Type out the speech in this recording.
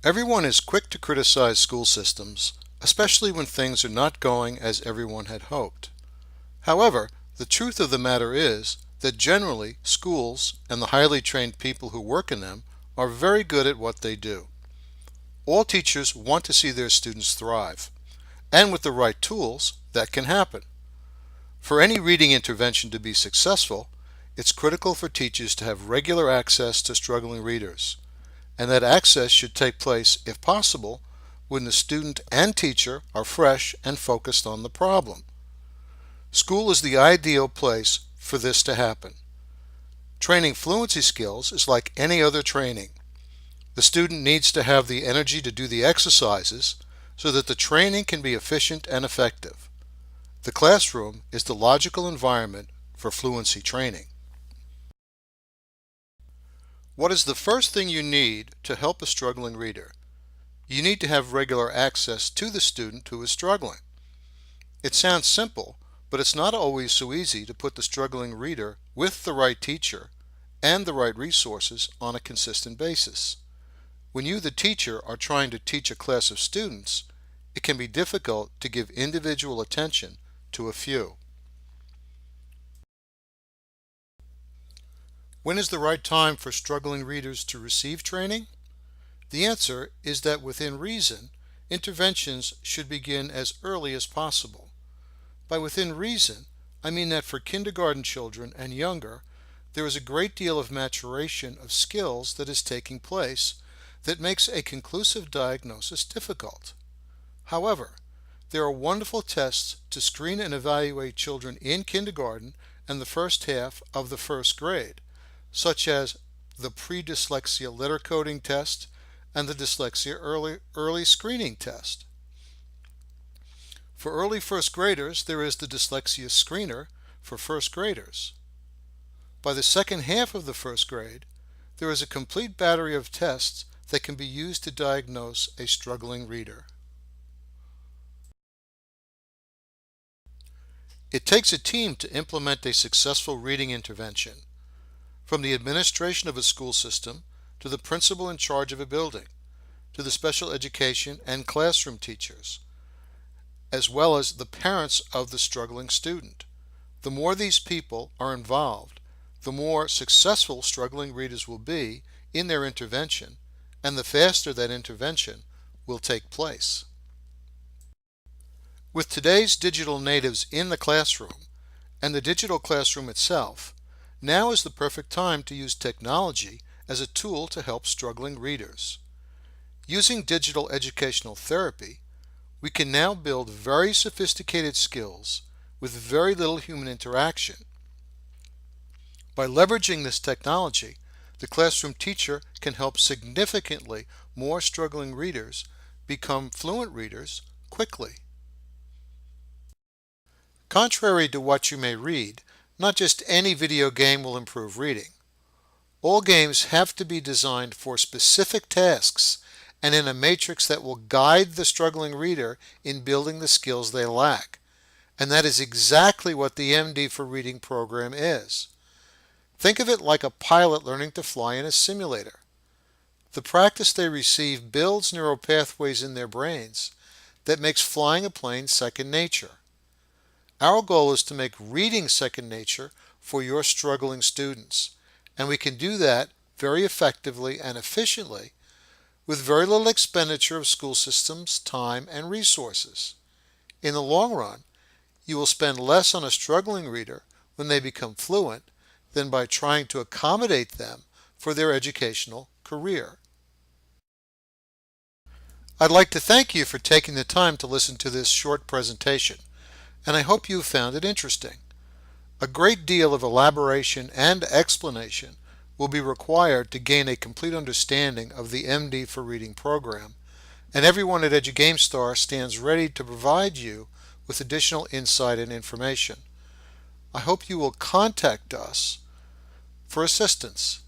Everyone is quick to criticize school systems, especially when things are not going as everyone had hoped. However, the truth of the matter is that generally schools and the highly trained people who work in them are very good at what they do. All teachers want to see their students thrive, and with the right tools, that can happen. For any reading intervention to be successful, it's critical for teachers to have regular access to struggling readers, and that access should take place, if possible, when the student and teacher are fresh and focused on the problem. School is the ideal place for this to happen. Training fluency skills is like any other training. The student needs to have the energy to do the exercises so that the training can be efficient and effective. The classroom is the logical environment for fluency training. What is the first thing you need to help a struggling reader? You need to have regular access to the student who is struggling. It sounds simple, but it's not always so easy to put the struggling reader with the right teacher and the right resources on a consistent basis. When you, the teacher, are trying to teach a class of students, it can be difficult to give individual attention to a few. When is the right time for struggling readers to receive training? The answer is that within reason, interventions should begin as early as possible. By within reason, I mean that for kindergarten children and younger, there is a great deal of maturation of skills that is taking place that makes a conclusive diagnosis difficult. However, there are wonderful tests to screen and evaluate children in kindergarten and the first half of the first grade, such as the pre-dyslexia letter coding test and the dyslexia early screening test. For early first graders, there is the dyslexia screener for first graders. By the second half of the first grade, there is a complete battery of tests that can be used to diagnose a struggling reader. It takes a team to implement a successful reading intervention, from the administration of a school system to the principal in charge of a building, to the special education and classroom teachers, as well as the parents of the struggling student. The more these people are involved, the more successful struggling readers will be in their intervention, and the faster that intervention will take place. With today's digital natives in the classroom and the digital classroom itself, now is the perfect time to use technology as a tool to help struggling readers. Using digital educational therapy, we can now build very sophisticated skills with very little human interaction. By leveraging this technology, the classroom teacher can help significantly more struggling readers become fluent readers quickly. Contrary to what you may read, not just any video game will improve reading. All games have to be designed for specific tasks and in a matrix that will guide the struggling reader in building the skills they lack. And that is exactly what the MD4 reading program is. Think of it like a pilot learning to fly in a simulator. The practice they receive builds neural pathways in their brains that makes flying a plane second nature. Our goal is to make reading second nature for your struggling students, and we can do that very effectively and efficiently with very little expenditure of school systems, time, and resources. In the long run, you will spend less on a struggling reader when they become fluent than by trying to accommodate them for their educational career. I'd like to thank you for taking the time to listen to this short presentation, and I hope you found it interesting. A great deal of elaboration and explanation will be required to gain a complete understanding of the MD4 reading program, and everyone at EduGameStar stands ready to provide you with additional insight and information. I hope you will contact us for assistance.